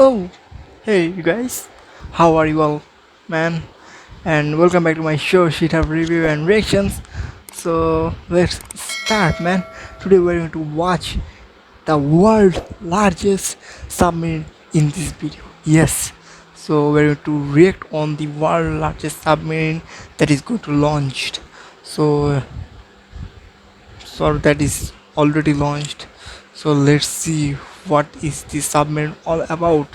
Oh, hey you guys, how are you all, man? And welcome back to my show, Sheet of Review and Reactions. So let's start, man. Today we're going to watch the world's largest submarine in this video. Yes, so we're going to react on the world's largest submarine that is going to launch. So, so that is already launched. So let's see what is this submarine all about.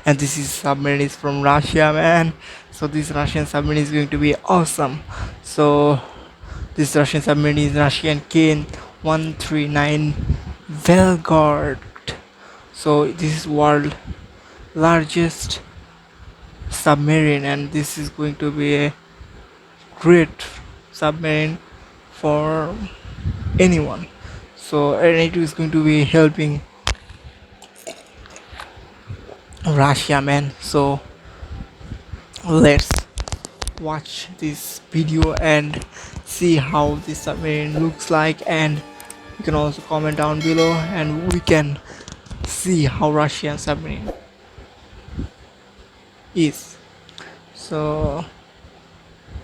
And this is submarine is from Russia, man. So this Russian submarine is going to be awesome. So this Russian submarine is Russian K-139 Belgorod. So this is world largest submarine, and this is going to be a great submarine for anyone. So and it is going to be helping Russia, man. So let's watch this video and see how this submarine looks like, and you can also comment down below and we can see how Russian submarine is. So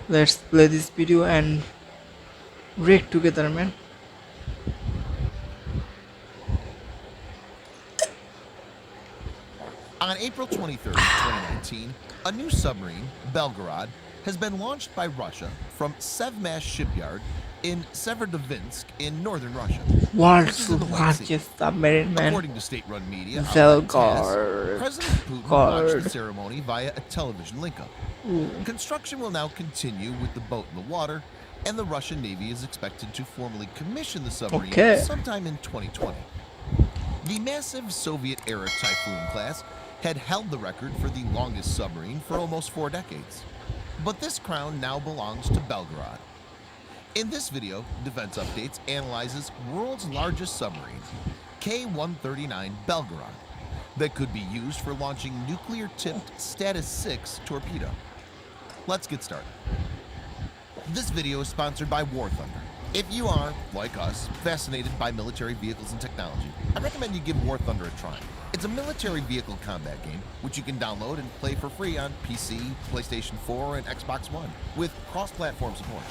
let's play this video and react together, man. On April 23, 2019, a new submarine, Belgorod, has been launched by Russia from Sevmash Shipyard in Severodvinsk in northern Russia. World's This is in the White Sea. largest submarine, man. According to state-run media outlet TASS, President Putin watched the Belgorod. ceremony via a television link-up. Construction will now continue with the boat in the water, and the Russian Navy is expected to formally commission the submarine sometime in 2020. The massive Soviet-era Typhoon class had held the record for the longest submarine for almost 4 decades. But this crown now belongs to Belgorod. In this video, Defense Updates analyzes world's largest submarine, K-139 Belgorod, that could be used for launching nuclear-tipped Status 6 torpedo. Let's get started. This video is sponsored by War Thunder. If you are, like us, fascinated by military vehicles and technology, I recommend you give War Thunder a try. It's a military vehicle combat game, which you can download and play for free on PC, PlayStation 4, and Xbox One, with cross-platform support.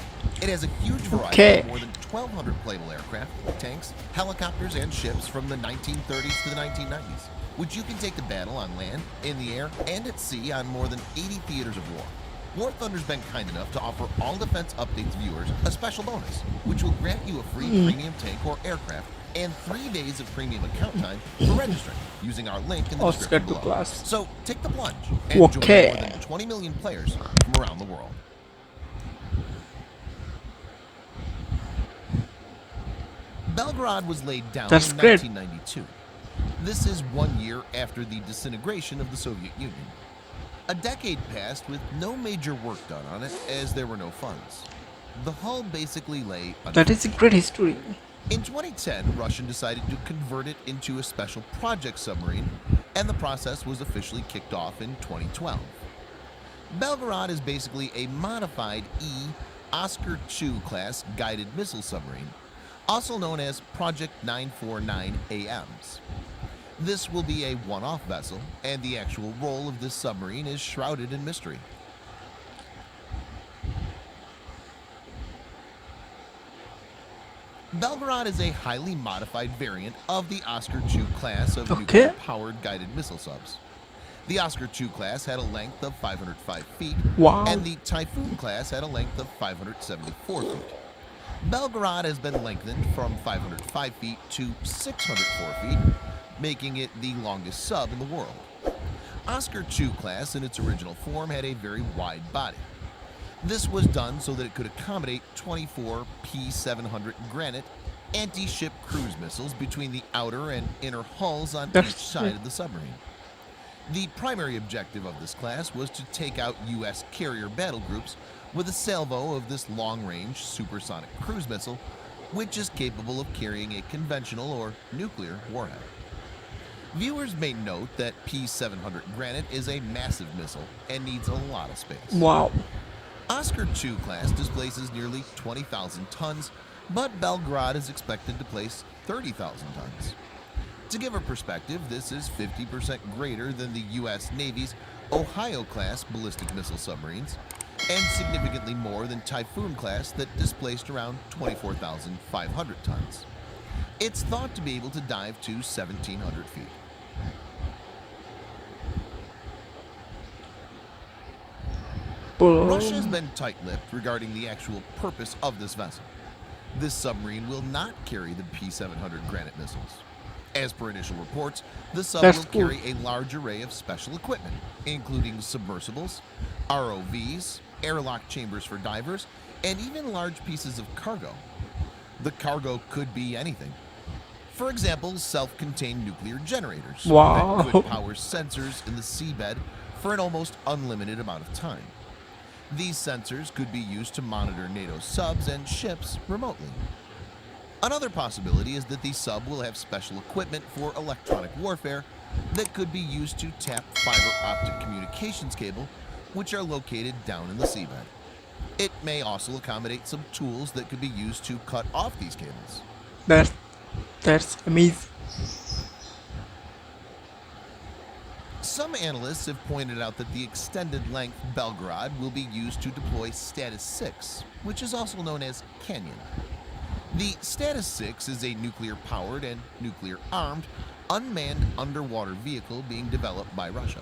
It has a huge variety of more than 1,200 playable aircraft, tanks, helicopters, and ships from the 1930s to the 1990s, which you can take to battle on land, in the air, and at sea on more than 80 theaters of war. War Thunder's been kind enough to offer all Defense Updates viewers a special bonus, which will grant you a free premium tank or aircraft and 3 days of premium account time for registering using our link in the description below. So take the plunge and join more than 20 million players from around the world. Belgorod was laid down in 1992. This is 1 year after the disintegration of the Soviet Union. A decade passed with no major work done on it as there were no funds. The hull basically lay unfinished. That is a great history. In 2010, Russia decided to convert it into a special project submarine, and the process was officially kicked off in 2012. Belgorod is basically a modified Oscar II class guided missile submarine, also known as Project 949 AMs. This will be a one-off vessel, and the actual role of this submarine is shrouded in mystery. Belgorod is a highly modified variant of the Oscar II class of nuclear-powered guided missile subs. The Oscar II class had a length of 505 feet, and the Typhoon class had a length of 574 feet. Belgorod has been lengthened from 505 feet to 604 feet, making it the longest sub in the world. Oscar II class in its original form had a very wide body. This was done so that it could accommodate 24 P-700 Granite anti-ship cruise missiles between the outer and inner hulls on each side of the submarine. The primary objective of this class was to take out U.S. carrier battle groups with a salvo of this long-range supersonic cruise missile, which is capable of carrying a conventional or nuclear warhead. Viewers may note that P-700 Granite is a massive missile and needs a lot of space. Oscar II class displaces nearly 20,000 tons, but Belgorod is expected to place 30,000 tons. To give a perspective, this is 50% greater than the U.S. Navy's Ohio-class ballistic missile submarines, and significantly more than Typhoon class that displaced around 24,500 tons. It's thought to be able to dive to 1,700 feet. Russia has been tight-lipped regarding the actual purpose of this vessel. This submarine will not carry the P-700 Granite missiles. As per initial reports, the sub will carry a large array of special equipment, including submersibles, ROVs, airlock chambers for divers, and even large pieces of cargo. The cargo could be anything. For example, self-contained nuclear generators that could power sensors in the seabed for an almost unlimited amount of time. These sensors could be used to monitor NATO subs and ships remotely. Another possibility is that the sub will have special equipment for electronic warfare that could be used to tap fiber optic communications cable, which are located down in the seabed. It may also accommodate some tools that could be used to cut off these cables. That's amazing. Some analysts have pointed out that the extended length Belgorod will be used to deploy Status 6, which is also known as Canyon. The Status 6 is a nuclear-powered and nuclear-armed, unmanned underwater vehicle being developed by Russia.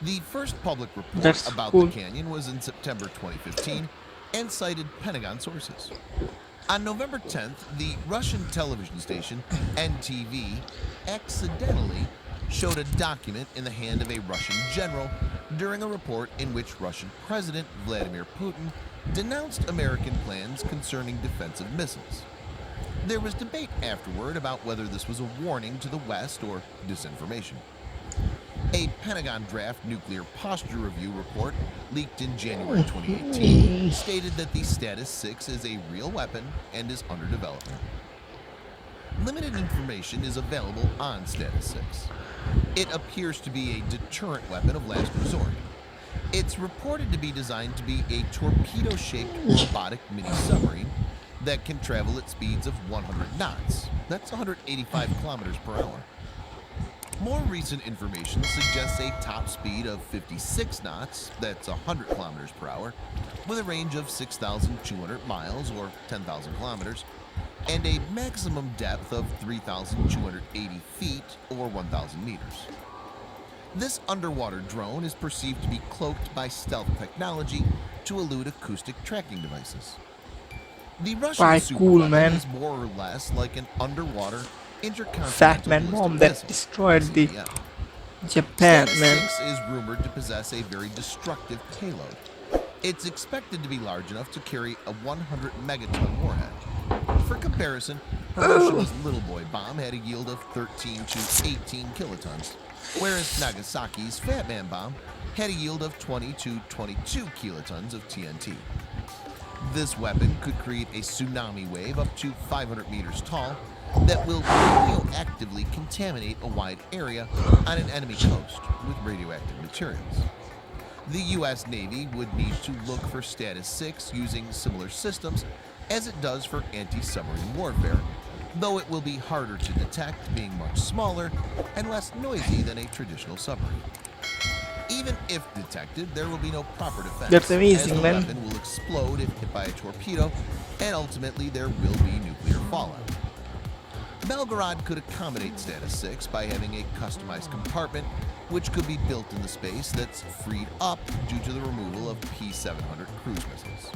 The first public report about the Canyon was in September 2015 and cited Pentagon sources. On November 10th, the Russian television station NTV accidentally showed a document in the hand of a Russian general during a report in which Russian President Vladimir Putin denounced American plans concerning defensive missiles. There was debate afterward about whether this was a warning to the West or disinformation. A Pentagon draft nuclear posture review report leaked in January 2018 stated that the Status 6 is a real weapon and is under development. Limited information is available on Status 6. It appears to be a deterrent weapon of last resort. It's reported to be designed to be a torpedo-shaped robotic mini-submarine that can travel at speeds of 100 knots. That's 185 kilometers per hour. More recent information suggests a top speed of 56 knots, that's 100 kilometers per hour, with a range of 6,200 miles or 10,000 kilometers, and a maximum depth of 3,280 feet or 1,000 meters. This underwater drone is perceived to be cloaked by stealth technology to elude acoustic tracking devices. The Russian super weapon is more or less like an underwater intercontinental bomb that destroyed the Japan, Status 6 is rumored to possess a very destructive payload. It's expected to be large enough to carry a 100 megaton warhead. For comparison, Hiroshima's Little Boy bomb had a yield of 13 to 18 kilotons, whereas Nagasaki's Fat Man bomb had a yield of 20 to 22 kilotons of TNT. This weapon could create a tsunami wave up to 500 meters tall that will radioactively contaminate a wide area on an enemy coast with radioactive materials. The U.S. Navy would need to look for Status 6 using similar systems as it does for anti-submarine warfare, though it will be harder to detect, being much smaller and less noisy than a traditional submarine. Even if detected, there will be no proper defense. That's amazing, as the man. weapon will explode if hit by a torpedo, and ultimately there will be nuclear fallout. Belgorod could accommodate Status 6 by having a customized compartment which could be built in the space that's freed up due to the removal of P-700 cruise missiles.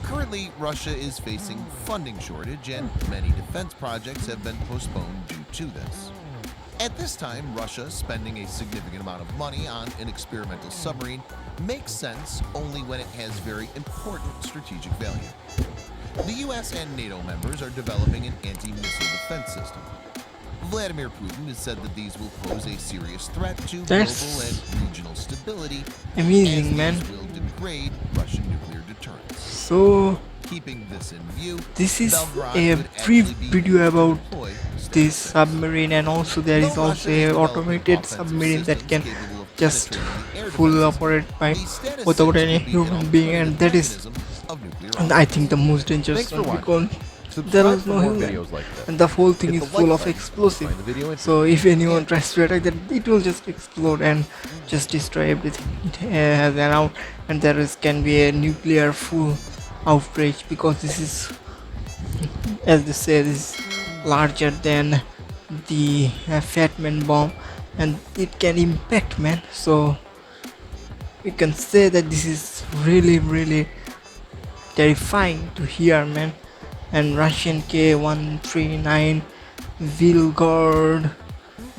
Currently, Russia is facing funding shortage and many defense projects have been postponed due to this. At this time, Russia spending a significant amount of money on an experimental submarine makes sense only when it has very important strategic value. The US and NATO members are developing an anti-missile defense system. Vladimir Putin has said that these will pose a serious threat to global and regional stability, amazing, man. These will degrade Russian nuclear deterrence. So, keeping this in view, this is a brief video about this submarine, and also there is also a automated submarine that can just fully operate by without any human being, and that is of nuclear And I arms. think the most dangerous Thanks for one watching. because there Subscribe was for no more helmet videos like this. and the whole thing Hit is the like full of button explosive. if you find the video So interesting. if anyone And tries to attack that, it will just explode and just destroy everything it has around, and can be a nuclear full outrage because this is, as they say, this is larger than the Fat Man bomb, and it can impact, man. So we can say that this is really terrifying to hear, man. And Russian K-139 Belgorod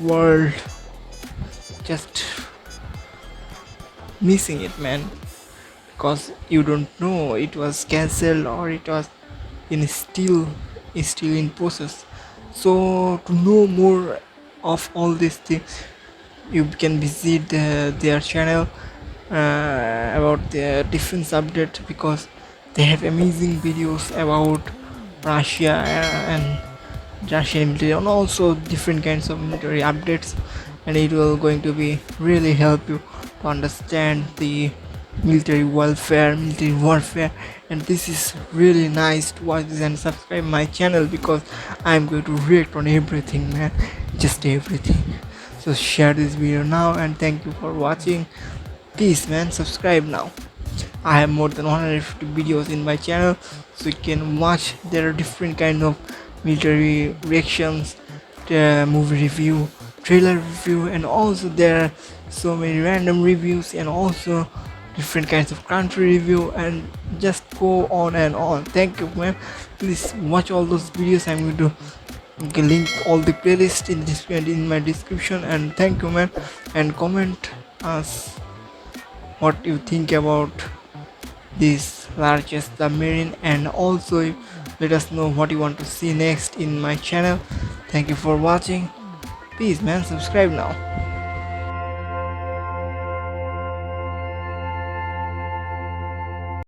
world just missing it, man, because you don't know it was cancelled or it was in still in process. So to know more of all these things, you can visit their channel about the defense update, because they have amazing videos about Russia and Russian military, and also different kinds of military updates, and it will going to be really help you to understand the military warfare. And this is really nice to watch this and subscribe my channel, because I'm going to react on everything, man, just everything. So share this video now, and thank you for watching. Please, man, subscribe now. I have more than 150 videos in my channel, so you can watch. There are different kind of military reactions, movie review, trailer review, and also there are so many random reviews, and also different kinds of country review, and just go on and on. Thank you, man. Please watch all those videos. I'm going to link all the playlist in this and in my description. And thank you, man. And comment us what you think about this largest submarine, and also let us know what you want to see next in my channel. Thank you for watching. Peace, man. Subscribe now.